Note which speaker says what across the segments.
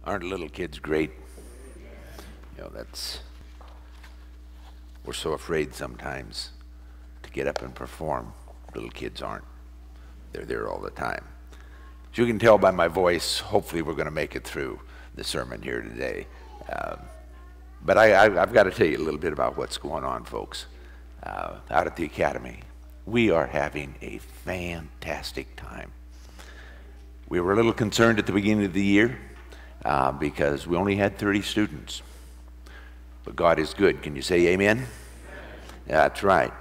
Speaker 1: Aren't little kids great? We're so afraid sometimes to get up and perform. Little kids aren't. They're there all the time. As you can tell by my voice, hopefully we're going to make it through the sermon here today. But I've got to tell you a little bit about what's going on, folks, out at the Academy. We are having a fantastic time. We were a little concerned at the beginning of the year because we only had 30 students. But God is good. Can you say amen? Yeah, that's right.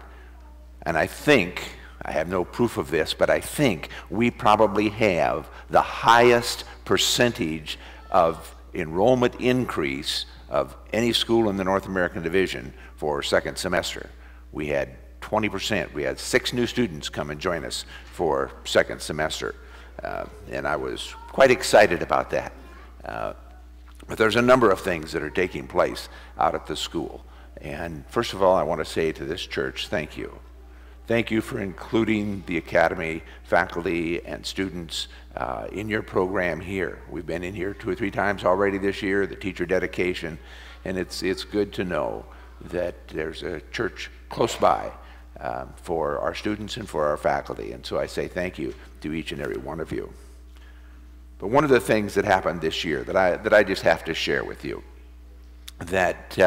Speaker 1: And I think, I have no proof of this, but I think we probably have the highest percentage of enrollment increase of any school in the North American Division for second semester. We had 20%. We had 6 new students come and join us for second semester. And I was quite excited about that. But there's a number of things that are taking place out at the school. And first of all, I want to say to this church, thank you. Thank you for including the Academy faculty and students in your program here. We've been in here 2 or 3 times already this year, the teacher dedication, and it's good to know that there's a church close by for our students and for our faculty. And so I say thank you to each and every one of you. But one of the things that happened this year that I just have to share with you, that,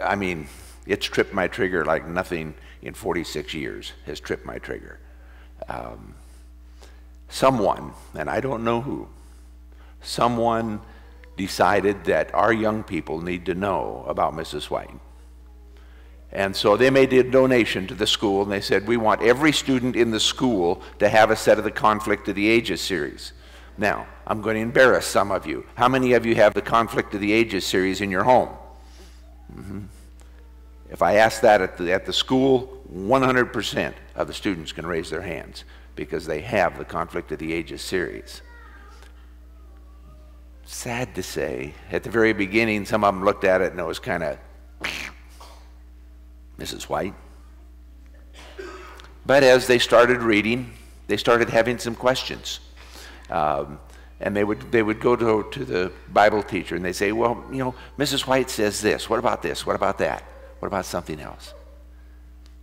Speaker 1: I mean, it's tripped my trigger like nothing in 46 years has tripped my trigger. Someone, and I don't know who, someone decided that our young people need to know about Mrs. White. And so they made a donation to the school, and they said, we want every student in the school to have a set of the Conflict of the Ages series. Now, I'm going to embarrass some of you. How many of you have the Conflict of the Ages series in your home? If I ask that at the school, 100% of the students can raise their hands because they have the Conflict of the Ages series. Sad to say, at the very beginning, some of them looked at it and it was kind of, Mrs. White. But as they started reading, they started having some questions. And they would go to the Bible teacher and they say, well, you know, Mrs. White says this. What about this? What about that? What about something else?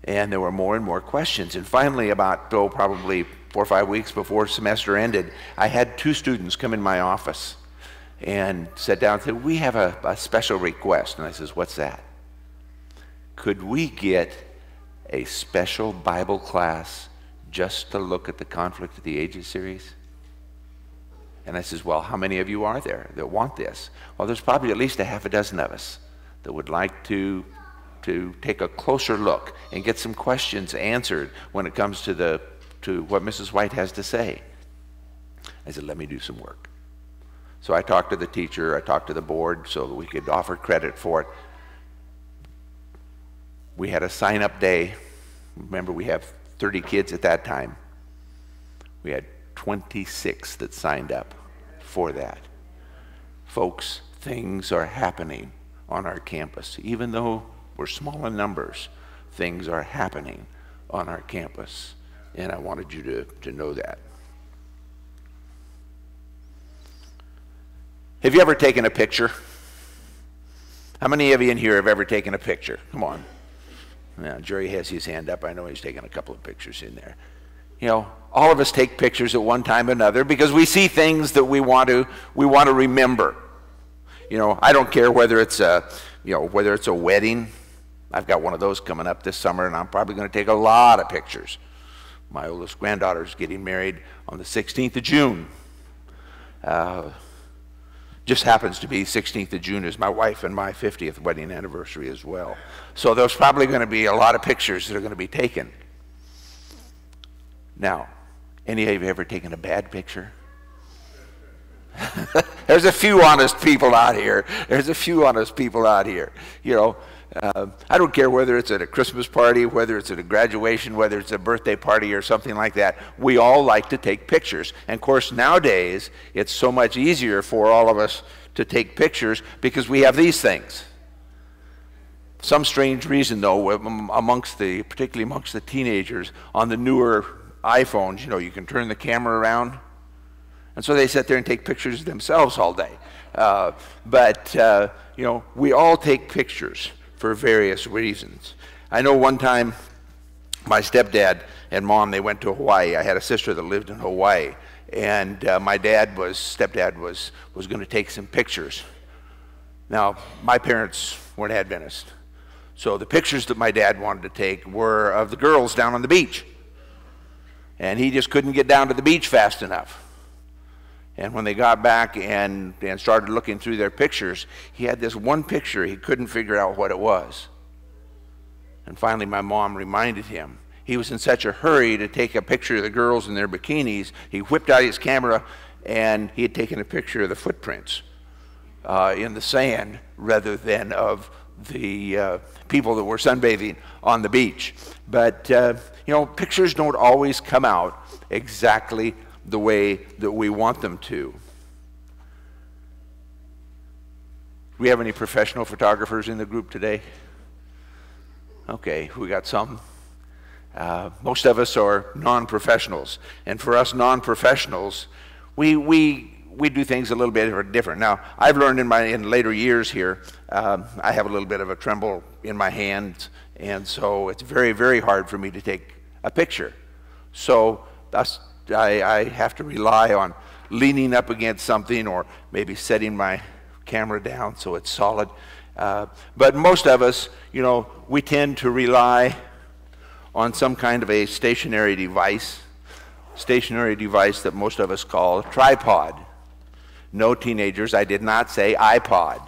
Speaker 1: And there were more and more questions. And finally, about, probably 4 or 5 weeks before semester ended, I had 2 students come in my office and sat down and said, we have a special request. And I says, what's that? Could we get a special Bible class just to look at the Conflict of the Ages series? And I says, well, how many of you are there that want this? Well, there's probably at least a half a dozen of us that would like to take a closer look and get some questions answered when it comes to what Mrs. White has to say. I said, let me do some work. So I talked to the teacher, I talked to the board so that we could offer credit for it. We had a sign-up day. Remember, we have 30 kids at that time. We had 26 that signed up for that. Folks, things are happening on our campus. Even though we're small in numbers, things are happening on our campus. And I wanted you to know that. Have you ever taken a picture? How many of you in here have ever taken a picture? Come on. Now, Jerry has his hand up. I know he's taken a couple of pictures in there. You know, all of us take pictures at one time or another because we see things that we want to remember. You know, I don't care whether it's a wedding. I've got one of those coming up this summer, and I'm probably going to take a lot of pictures. My oldest granddaughter's getting married on the 16th of June. Just happens to be 16th of June is my wife and my 50th wedding anniversary as well. So there's probably going to be a lot of pictures that are going to be taken. Now, any of you ever taken a bad picture? There's a few honest people out here. There's a few honest people out here. You know, I don't care whether it's at a Christmas party, whether it's at a graduation, whether it's a birthday party or something like that. We all like to take pictures. And of course, nowadays, it's so much easier for all of us to take pictures because we have these things. Some strange reason, though, particularly amongst the teenagers, on the newer iPhones, you know, you can turn the camera around. And so they sit there and take pictures of themselves all day. You know, we all take pictures for various reasons. I know one time my stepdad and mom, they went to Hawaii. I had a sister that lived in Hawaii. And my stepdad was going to take some pictures. Now, my parents weren't Adventist. So the pictures that my dad wanted to take were of the girls down on the beach. And he just couldn't get down to the beach fast enough. And when they got back and started looking through their pictures, he had this one picture, he couldn't figure out what it was. And finally my mom reminded him. He was in such a hurry to take a picture of the girls in their bikinis, he whipped out his camera and he had taken a picture of the footprints in the sand rather than of the people that were sunbathing on the beach. But, you know, pictures don't always come out exactly the way that we want them to. Do we have any professional photographers in the group today? Okay, we got some. Most of us are non-professionals, and for us non-professionals, we do things a little bit different. Now, I've learned in later years here, I have a little bit of a tremble in my hands, and so it's very, very hard for me to take a picture. So I have to rely on leaning up against something or maybe setting my camera down so it's solid. But most of us, you know, we tend to rely on some kind of a stationary device that most of us call a tripod. No, teenagers, I did not say iPod.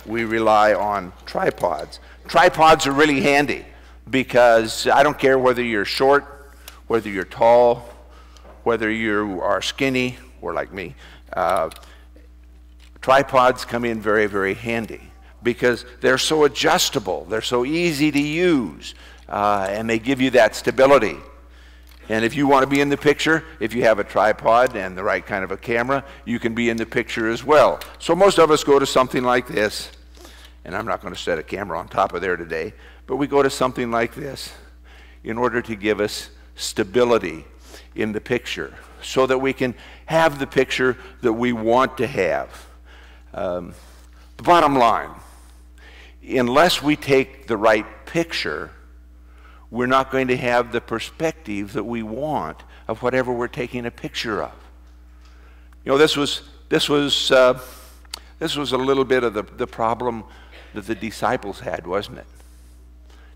Speaker 1: We rely on tripods. Tripods are really handy because I don't care whether you're short, whether you're tall, whether you are skinny or like me. Tripods come in very, very handy because they're so adjustable, they're so easy to use. And they give you that stability. And if you want to be in the picture, if you have a tripod and the right kind of a camera, you can be in the picture as well. So most of us go to something like this, and I'm not going to set a camera on top of there today, but we go to something like this in order to give us stability in the picture so that we can have the picture that we want to have. The bottom line, unless we take the right picture, we're not going to have the perspective that we want of whatever we're taking a picture of. You know, this was a little bit of the problem that the disciples had, wasn't it?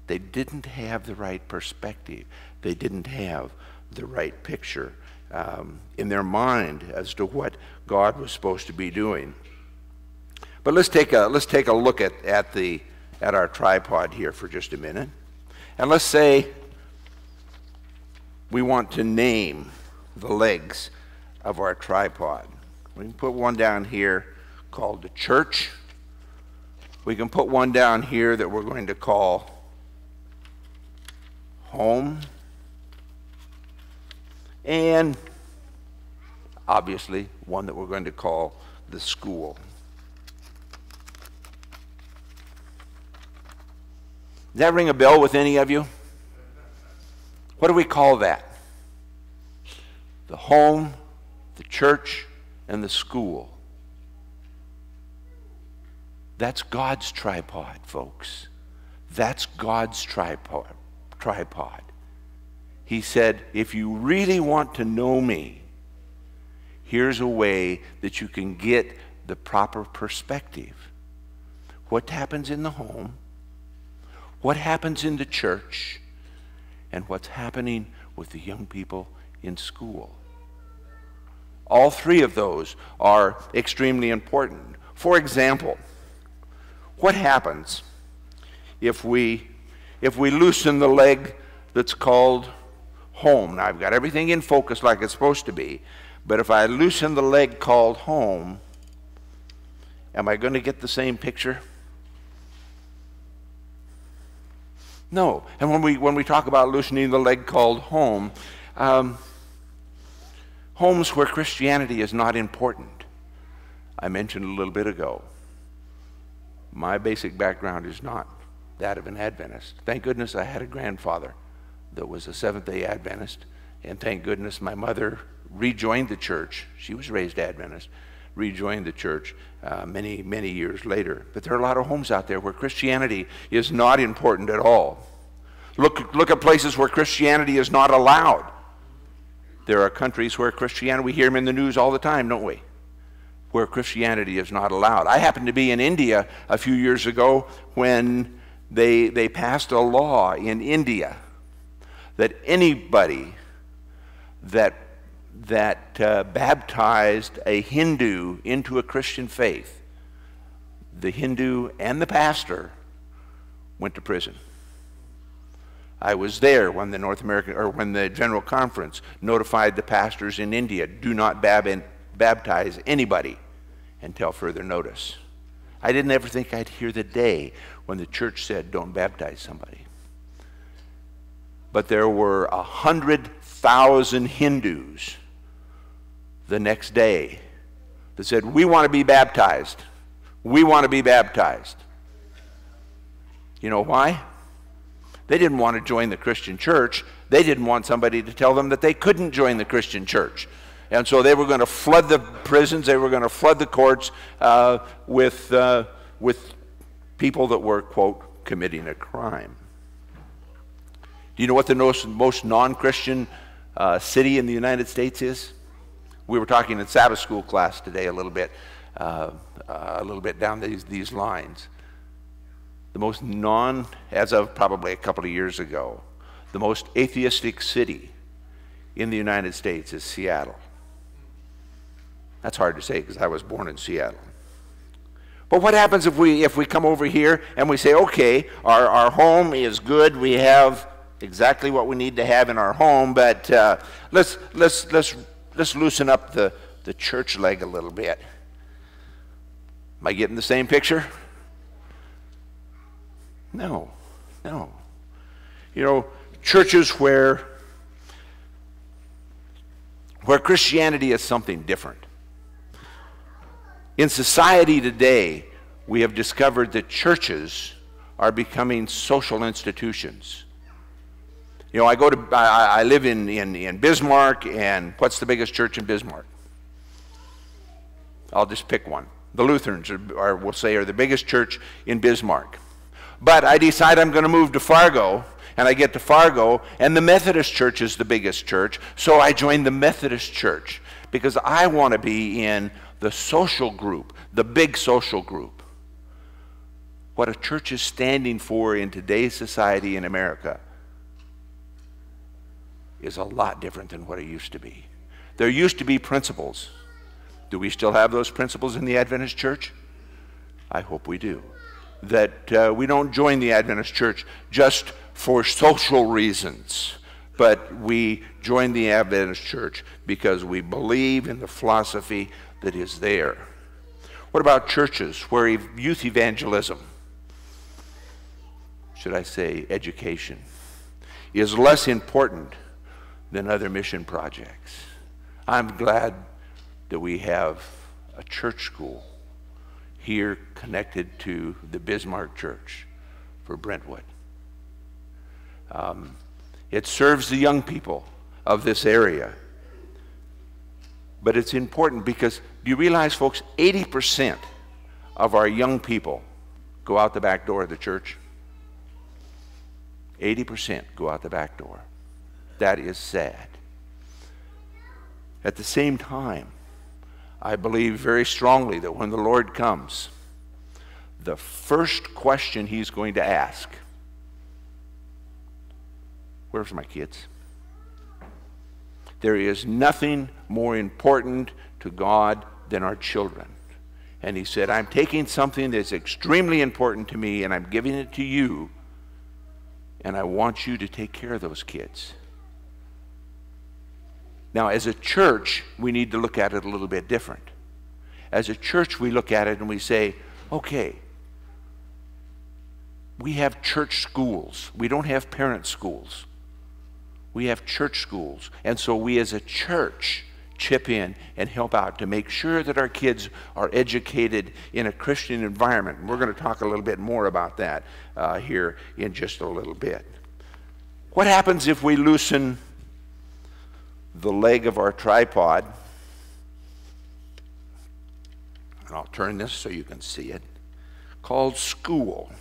Speaker 1: They didn't have the right perspective. They didn't have the right picture in their mind as to what God was supposed to be doing. But let's take a look at our tripod here for just a minute. And let's say we want to name the legs of our tripod. We can put one down here called the church. We can put one down here that we're going to call home. And obviously one that we're going to call the school. Does that ring a bell with any of you? What do we call that? The home, the church, and the school. That's God's tripod, folks. That's God's tripod. He said, if you really want to know me, here's a way that you can get the proper perspective. What happens in the home, what happens in the church, and what's happening with the young people in school. All three of those are extremely important. For example, what happens if we loosen the leg that's called home? Now I've got everything in focus like it's supposed to be, but if I loosen the leg called home, am I going to get the same picture? No. And when we talk about loosening the leg called home, homes where Christianity is not important. I mentioned a little bit ago, my basic background is not that of an Adventist. Thank goodness I had a grandfather that was a Seventh-day Adventist, and thank goodness my mother rejoined the church. She was raised Adventist, rejoined the church many, many years later. But there are a lot of homes out there where Christianity is not important at all. Look at places where Christianity is not allowed. There are countries where Christianity, we hear them in the news all the time, don't we? Where Christianity is not allowed. I happened to be in India a few years ago when they passed a law in India that anybody that baptized a Hindu into a Christian faith, the Hindu and the pastor went to prison. I was there when when the General Conference notified the pastors in India, do not baptize anybody until further notice. I didn't ever think I'd hear the day when the church said, don't baptize somebody. But there were 100,000 Hindus the next day that said, we want to be baptized. We want to be baptized. You know why? They didn't want to join the Christian church. They didn't want somebody to tell them that they couldn't join the Christian church. And so they were going to flood the prisons. They were going to flood the courts with people that were, quote, committing a crime. Do you know what the most non-Christian city in the United States is? We were talking in Sabbath school class today a little bit down these lines. The most as of probably a couple of years ago, the most atheistic city in the United States is Seattle. That's hard to say because I was born in Seattle. But what happens if we come over here and we say, okay, our home is good, we have exactly what we need to have in our home, but let's loosen up the church leg a little bit. Am I getting the same picture? No. You know, churches where Christianity is something different. In society today, we have discovered that churches are becoming social institutions. You know, I live in Bismarck, and what's the biggest church in Bismarck? I'll just pick one. The Lutherans we'll say are the biggest church in Bismarck. But I decide I'm going to move to Fargo, and I get to Fargo, and the Methodist church is the biggest church, so I join the Methodist church because I want to be in the social group, the big social group. What a church is standing for in today's society in America is a lot different than what it used to be. There used to be principles. Do we still have those principles in the Adventist church? I hope we do. That we don't join the Adventist church just for social reasons, but we join the Adventist church because we believe in the philosophy that is there. What about churches where youth evangelism, should I say education, is less important than other mission projects? I'm glad that we have a church school here connected to the Bismarck Church for Brentwood. It serves the young people of this area. But it's important because, do you realize, folks, 80% of our young people go out the back door of the church? 80% go out the back door. That is sad. At the same time, I believe very strongly that when the Lord comes, the first question he's going to ask, where's my kids? There is nothing more important to God than our children. And he said, I'm taking something that's extremely important to me and I'm giving it to you, and I want you to take care of those kids. Now, as a church, we need to look at it a little bit different. As a church, we look at it and we say, okay, we have church schools. We don't have parent schools. We have church schools. And so we as a church chip in and help out to make sure that our kids are educated in a Christian environment. And we're going to talk a little bit more about that here in just a little bit. What happens if we loosen the leg of our tripod, and I'll turn this so you can see it, called school.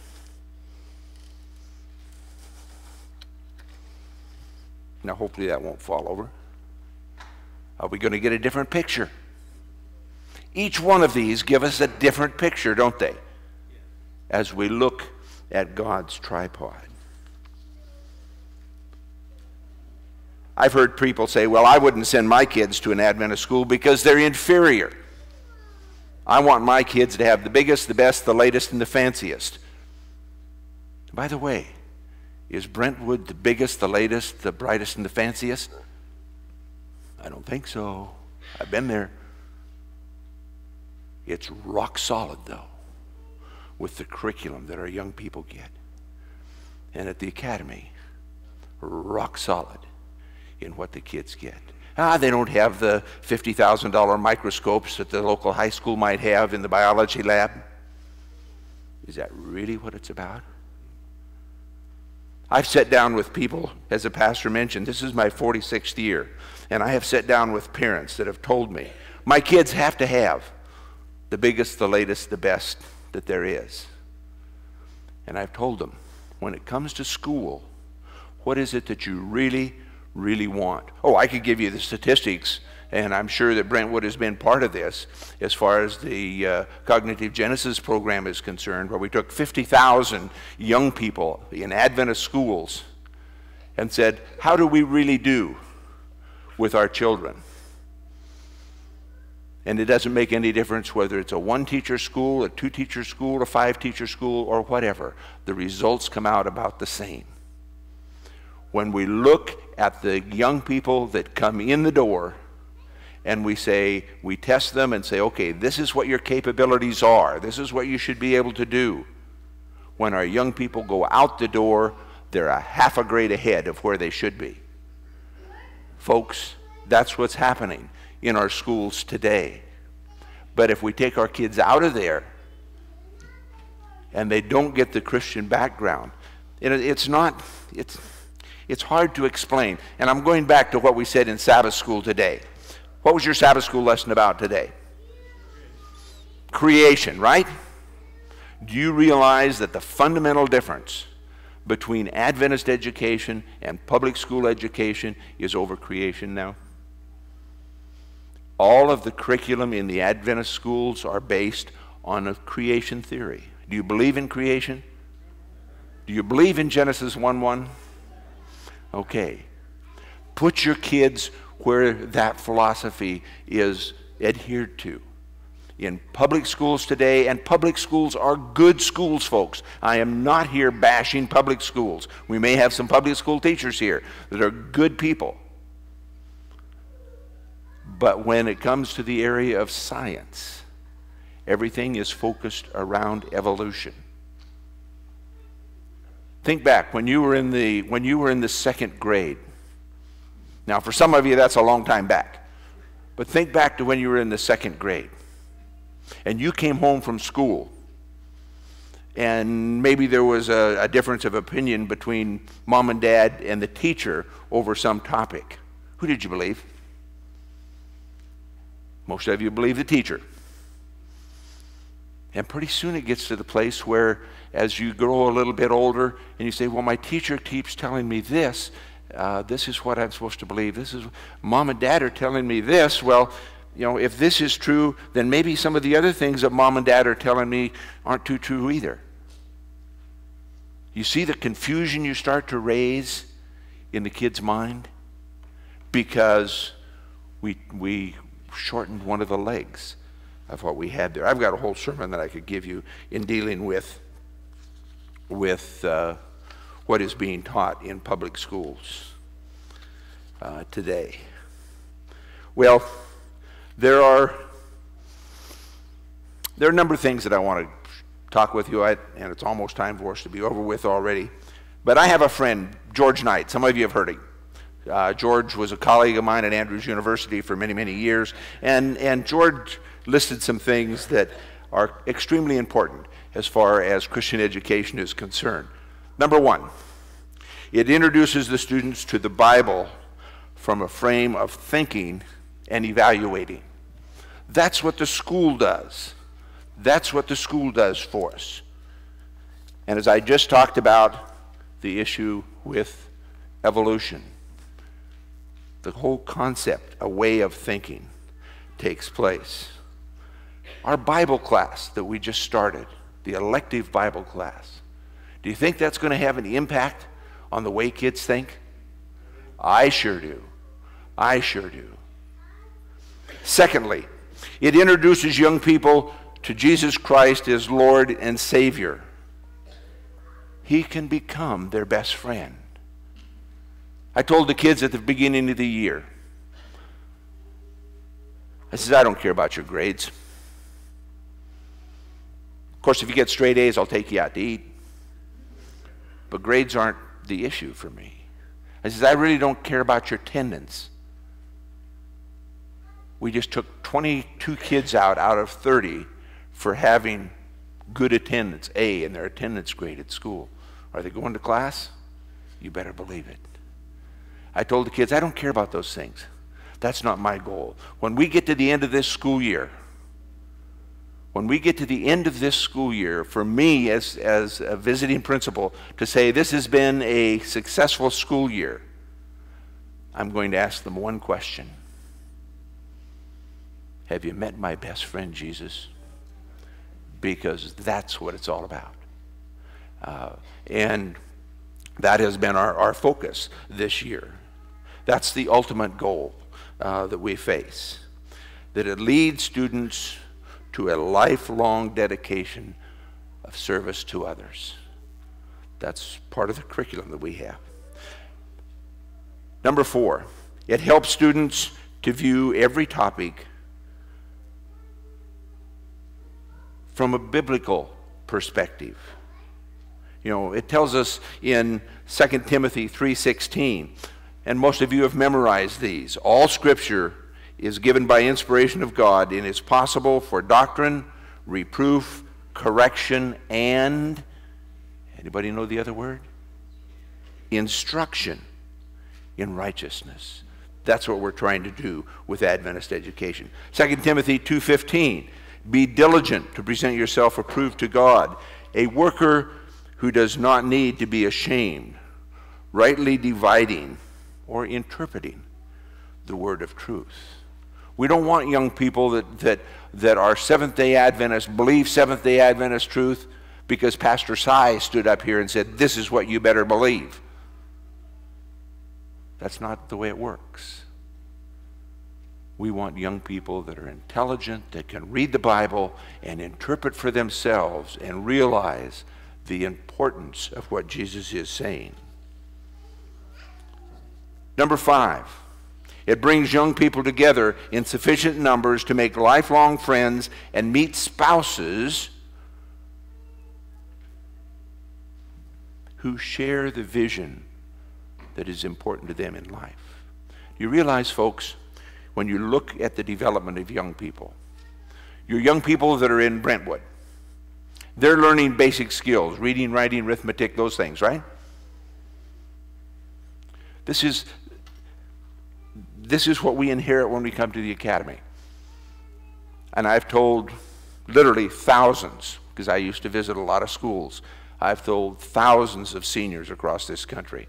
Speaker 1: Now hopefully that won't fall over. Are we going to get a different picture? Each one of these give us a different picture, don't they? As we look at God's tripod. I've heard people say, well, I wouldn't send my kids to an Adventist school because they're inferior. I want my kids to have the biggest, the best, the latest, and the fanciest. By the way, is Brentwood the biggest, the latest, the brightest, and the fanciest? I don't think so. I've been there. It's rock solid, though, with the curriculum that our young people get. And at the academy, rock solid in what the kids get. They don't have the $50,000 microscopes that the local high school might have in the biology lab. Is that really what it's about? I've sat down with people, as the pastor mentioned, this is my 46th year, and I have sat down with parents that have told me, my kids have to have the biggest, the latest, the best that there is. And I've told them, when it comes to school, what is it that you really want? Oh, I could give you the statistics, and I'm sure that Brentwood has been part of this as far as the Cognitive Genesis program is concerned, where we took 50,000 young people in Adventist schools and said, how do we really do with our children? And it doesn't make any difference whether it's a one-teacher school, a two-teacher school, a five-teacher school, or whatever. The results come out about the same. When we look at the young people that come in the door and we test them and say, okay, this is what your capabilities are. This is what you should be able to do. When our young people go out the door, they're a half a grade ahead of where they should be. Folks, that's what's happening in our schools today. But if we take our kids out of there and they don't get the Christian background, it's hard to explain. And I'm going back to what we said in Sabbath school today. What was your Sabbath school lesson about today? Creation, right? Do you realize that the fundamental difference between Adventist education and public school education is over creation now? All of the curriculum in the Adventist schools are based on a creation theory. Do you believe in creation? Do you believe in Genesis 1:1? Okay. Put your kids where that philosophy is adhered to. In public schools today, and public schools are good schools, folks. I am not here bashing public schools. We may have some public school teachers here that are good people. But when it comes to the area of science, everything is focused around evolution. Think back when you were in the second grade. Now, for some of you, that's a long time back. But think back to when you were in the second grade, and you came home from school, and maybe there was a difference of opinion between mom and dad and the teacher over some topic. Who did you believe? Most of you believe the teacher. And pretty soon it gets to the place where as you grow a little bit older and you say, well, my teacher keeps telling me this. This is what I'm supposed to believe. This is, mom and dad are telling me this. Well, you know, if this is true, then maybe some of the other things that mom and dad are telling me aren't too true either. You see the confusion you start to raise in the kid's mind? Because we shortened one of the legs of what we had there. I've got a whole sermon that I could give you in dealing with what is being taught in public schools today. Well, there are a number of things that I want to talk with you, and it's almost time for us to be over with already. But I have a friend, George Knight. Some of you have heard him. George was a colleague of mine at Andrews University for many, many years, and George listed some things that are extremely important as far as Christian education is concerned. Number one, it introduces the students to the Bible
Speaker 2: from a frame of thinking and evaluating. That's what the school does. That's what the school does for us. And as I just talked about, the issue with evolution, the whole concept, a way of thinking, takes place. Our Bible class that we just started, the elective Bible class, do you think that's going to have any impact on the way kids think? I sure do. I sure do. Secondly, it introduces young people to Jesus Christ as Lord and Savior. He can become their best friend. I told the kids at the beginning of the year, I said, I don't care about your grades. Of course, if you get straight A's, I'll take you out to eat. But grades aren't the issue for me. I said, I really don't care about your attendance. We just took 22 kids out of 30 for having good attendance, A, in their attendance grade at school. Are they going to class? You better believe it. I told the kids, I don't care about those things. That's not my goal. When we get to the end of this school year, for me as a visiting principal to say this has been a successful school year, I'm going to ask them one question. Have you met my best friend, Jesus? Because that's what it's all about. And that has been our focus this year. That's the ultimate goal that we face. That it leads students to a lifelong dedication of service to others. That's part of the curriculum that we have. Number 4, it helps students to view every topic from a biblical perspective. You know, it tells us in 2 Timothy 3:16, and most of you have memorized these, all Scripture is given by inspiration of God and is possible for doctrine, reproof, correction, and, anybody know the other word? Instruction in righteousness. That's what we're trying to do with Adventist education. 2 Timothy 2:15, be diligent to present yourself approved to God, a worker who does not need to be ashamed, rightly dividing or interpreting the word of truth. We don't want young people that are Seventh-day Adventists, believe Seventh-day Adventist truth because Pastor Sy stood up here and said, this is what you better believe. That's not the way it works. We want young people that are intelligent, that can read the Bible and interpret for themselves and realize the importance of what Jesus is saying. Number 5, it brings young people together in sufficient numbers to make lifelong friends and meet spouses who share the vision that is important to them in life. You realize, folks, when you look at the development of young people, your young people that are in Brentwood, they're learning basic skills, reading, writing, arithmetic, those things, right? This is what we inherit when we come to the academy. And I've told literally thousands, because I used to visit a lot of schools, I've told thousands of seniors across this country,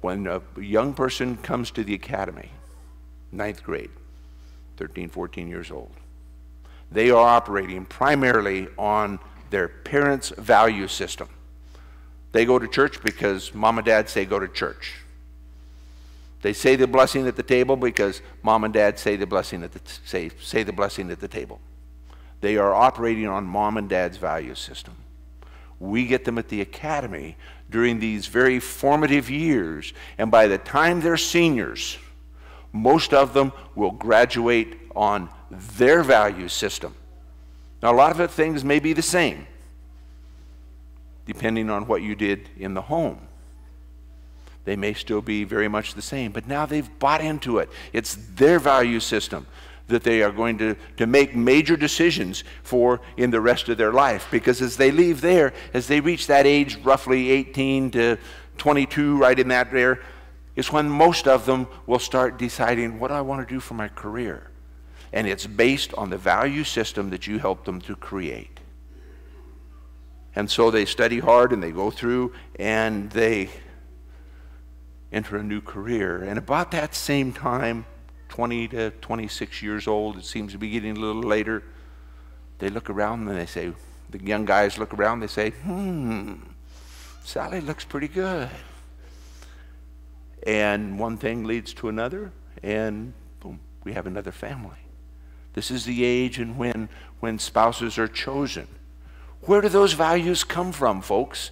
Speaker 2: when a young person comes to the academy, 9th grade, 13, 14 years old, they are operating primarily on their parents' value system. They go to church because mom and dad say go to church. They say the blessing at the table because mom and dad say the blessing at the blessing at the table. They are operating on mom and dad's value system. We get them at the academy during these very formative years, and by the time they're seniors, most of them will graduate on their value system. Now, a lot of the things may be the same, depending on what you did in the home. They may still be very much the same, but now they've bought into it. It's their value system that they are going to make major decisions for in the rest of their life. Because as they leave there, as they reach that age, roughly 18 to 22, right in that there, is when most of them will start deciding, what do I want to do for my career? And it's based on the value system that you helped them to create. And so they study hard and they go through and they enter a new career. And about that same time, 20 to 26 years old, it seems to be getting a little later, they look around and they say, the young guys look around, they say, Sally looks pretty good. And one thing leads to another, and boom, we have another family. This is the age and when spouses are chosen. Where do those values come from, folks?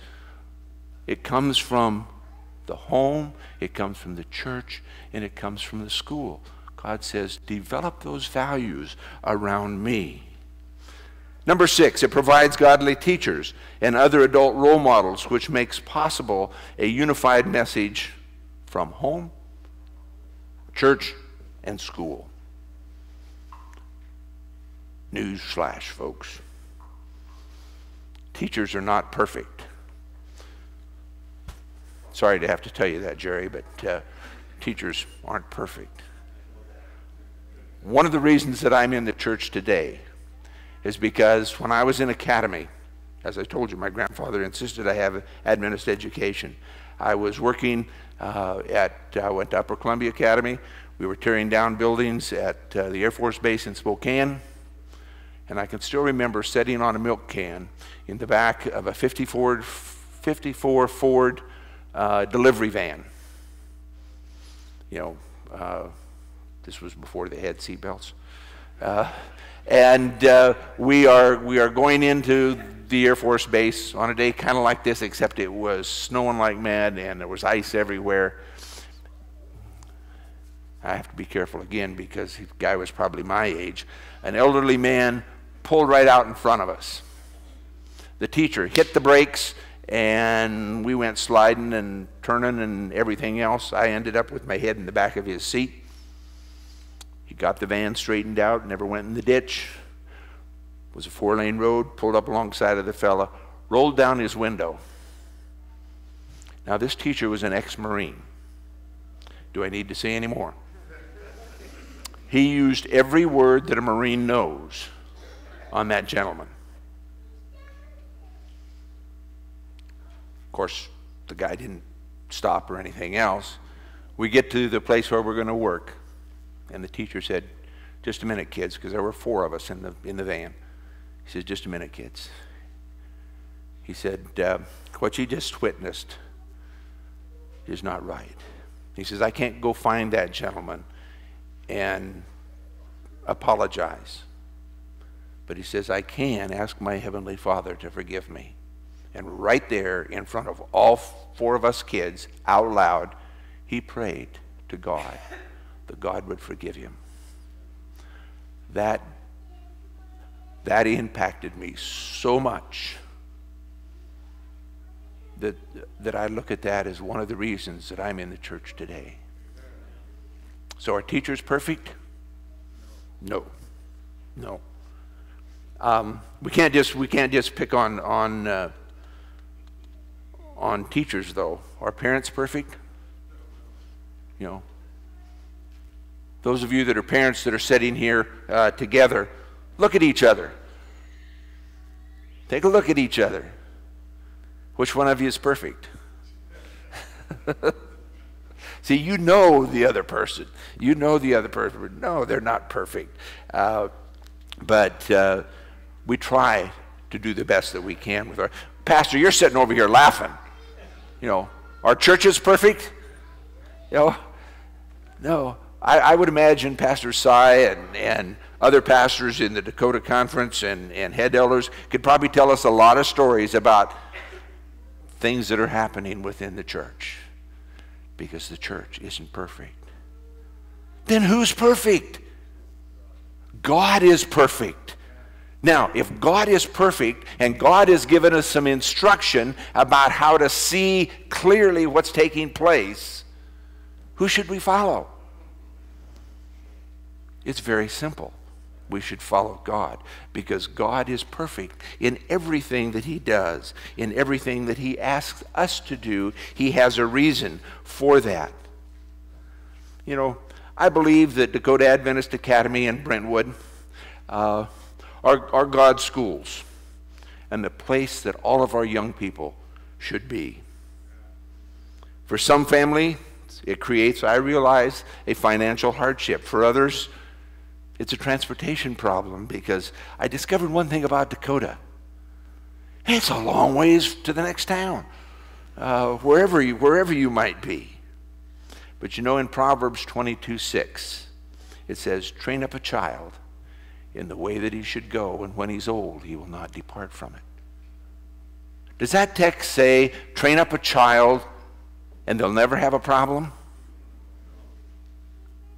Speaker 2: It comes from the home, it comes from the church, and it comes from the school. God says, develop those values around me. Number 6, it provides godly teachers and other adult role models, which makes possible a unified message from home, church, and school. Newsflash, folks. Teachers are not perfect. Sorry to have to tell you that, Jerry, but teachers aren't perfect. One of the reasons that I'm in the church today is because when I was in academy, as I told you, my grandfather insisted I have an Adventist education. I was working I went to Upper Columbia Academy. We were tearing down buildings at the Air Force Base in Spokane. And I can still remember sitting on a milk can in the back of a 54 Ford delivery van. You know, this was before they had seatbelts. We are going into the Air Force Base on a day kind of like this, except it was snowing like mad and there was ice everywhere. I have to be careful again because the guy was probably my age. An elderly man pulled right out in front of us. The teacher hit the brakes and we went sliding and turning and everything else. I ended up with my head in the back of his seat. He got the van straightened out, never went in the ditch. It was a 4-lane road, pulled up alongside of the fella, rolled down his window. Now this teacher was an ex-Marine. Do I need to say any more? He used every word that a Marine knows on that gentleman. Of course, the guy didn't stop or anything else. We get to the place where we're going to work, and the teacher said, "Just a minute, kids," because there were 4 of us in the van. He said, "Just a minute, kids." He said, "What you just witnessed is not right." He says, "I can't go find that gentleman and apologize. But," he says, "I can ask my Heavenly Father to forgive me." And right there in front of all 4 of us kids, out loud, he prayed to God that God would forgive him. That impacted me so much that I look at that as one of the reasons that I'm in the church today. So are teachers perfect? No. No. We can't just pick on teachers, though. Are parents perfect? You know, those of you that are parents that are sitting here together, look at each other. Take a look at each other. Which one of you is perfect? See, you know the other person. You know the other person. No, they're not perfect. But we try to do the best that we can with our... Pastor, you're sitting over here laughing. You know, our church is perfect? You know, no. I would imagine Pastor Sy and other pastors in the Dakota Conference and head elders could probably tell us a lot of stories about things that are happening within the church, because the church isn't perfect. Then who's perfect? God is perfect. Now, if God is perfect and God has given us some instruction about how to see clearly what's taking place, who should we follow? It's very simple. We should follow God, because God is perfect in everything that he does, in everything that he asks us to do. He has a reason for that. You know, I believe that Dakota Adventist Academy and Brentwood are God's schools and the place that all of our young people should be. For some family, it creates, I realize, a financial hardship. For others, it's a transportation problem, because I discovered one thing about Dakota. It's a long ways to the next town, wherever you might be. But you know, in Proverbs 22:6, it says, train up a child in the way that he should go, and when he's old, he will not depart from it. Does that text say, train up a child and they'll never have a problem?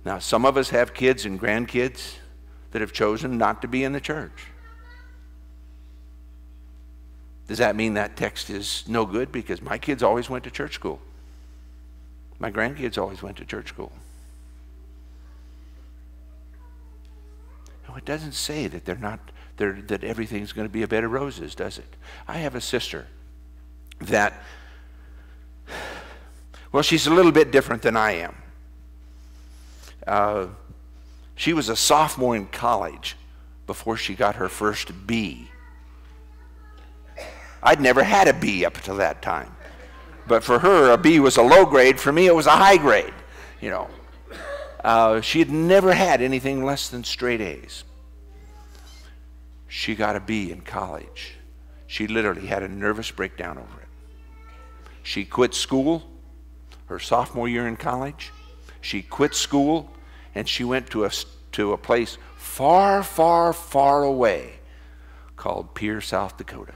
Speaker 2: Now, some of us have kids and grandkids that have chosen not to be in the church. Does that mean that text is no good? Because my kids always went to church school. My grandkids always went to church school. No, it doesn't say that that everything's going to be a bed of roses, does it? I have a sister that, well, she's a little bit different than I am. She was a sophomore in college before she got her first B. I'd never had a B up until that time. But for her, a B was a low grade. For me, it was a high grade, you know. She had never had anything less than straight A's. She got a B in college. She literally had a nervous breakdown over it. She quit school her sophomore year in college. She quit school, and she went to a place far, far, far away called Pierre, South Dakota.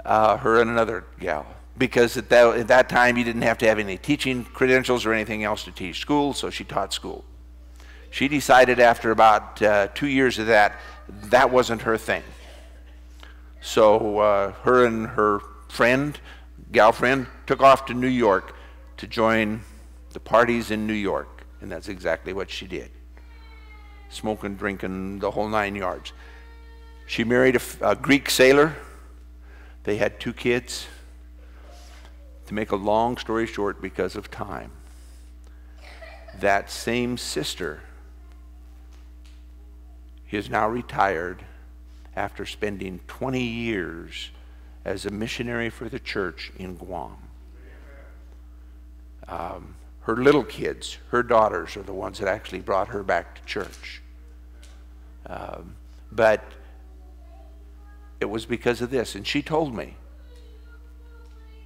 Speaker 2: Her and another gal, because at that time you didn't have to have any teaching credentials or anything else to teach school, so she taught school. She decided after about 2 years of that wasn't her thing. So her and her gal friend, took off to New York to join the parties in New York, and that's exactly what she did. Smoking, drinking, the whole 9 yards. She married a Greek sailor. They had 2 kids. To make a long story short, because of time, that same sister is now retired after spending 20 years as a missionary for the church in Guam. Her little kids, her daughters, are the ones that actually brought her back to church. But it was because of this. And she told me,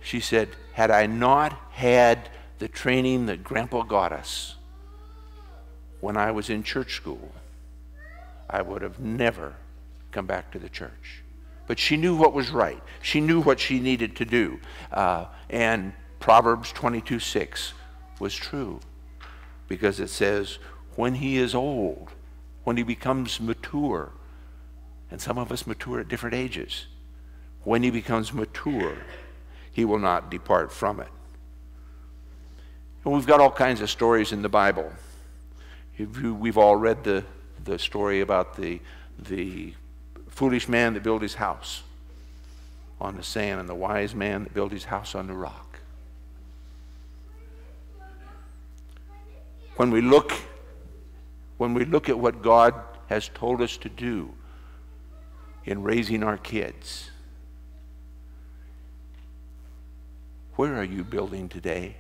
Speaker 2: she said, had I not had the training that Grandpa got us when I was in church school, I would have never come back to the church. But she knew what was right. She knew what she needed to do. And Proverbs 22:6 was true, because it says, when he is old, when he becomes mature, and some of us mature at different ages, when he becomes mature, he will not depart from it. And we've got all kinds of stories in the Bible. We've all read the story about the foolish man that built his house on the sand, and the wise man that built his house on the rock. When we look at what God has told us to do in raising our kids, where are you building today?